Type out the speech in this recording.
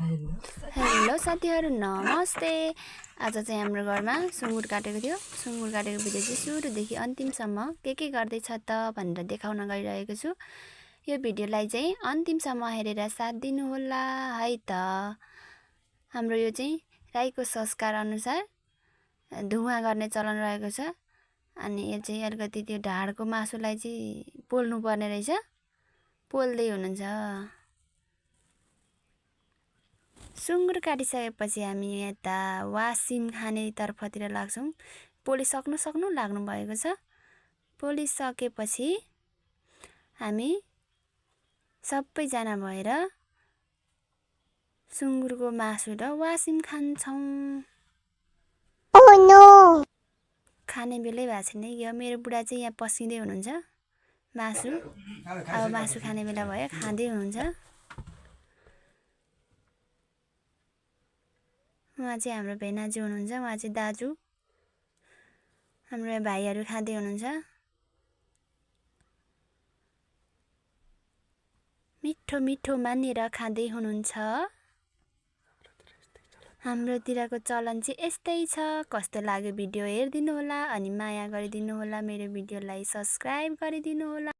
Hello साथीहरु नमस्ते। आज चाहिँ हाम्रो घरमा सुँगुर काटेको थियो। सुँगुर काटेको भिडियो चाहिँ सुरुदेखि अन्तिमसम्म के गर्दैछ त भनेर देखाउन गइरहेको छु। यो भिडियोलाई चाहिँ अन्तिमसम्म हेरेर साथ दिनु होला है त। हाम्रो यो चाहिँ राईको संस्कार अनुसार धुवा गर्ने चलन रहेको छ। अनि यो चाहिँ अलिकति त्यो ढाडको मासुलाई चाहिँ पोल्नु पर्ने रहेछ। पोल्दै हुनुहुन्छ। सुँगुर काटिसकेपछि हामी यता वासिम खाने तर्फतिर लाग्छौं। पोलिसक्नु लाग्नु भएको छ। पोलिसकेपछि हामी सबैजना भएर सुँगुरको मासु र वासिम खान्छौं। Oh no! खाने बेलै भएको छैन यो मेरो बुढा चाहिँ यहाँ पस्किँदै हुनुहुन्छ मासु। अब मासु खाने बेला भयो खाँदै हुनुहुन्छ। उहाँ चाहिँ हाम्रो भेनाजु हुनुहुन्छ। उहाँ चाहिँ दाजु। हाम्रो भाइहरु खाँदै हुनुहुन्छ। मिठो मिठो मानेर खाँदै हुनुहुन्छ। हाम्रोतिरको चलन चाहिँ यस्तै छ। कस्तो लाग्यो भिडियो हेरिदिनु होला अनि माया गरिदिनु होला। मेरो भिडियोलाई सब्स्क्राइब गरिदिनु होला।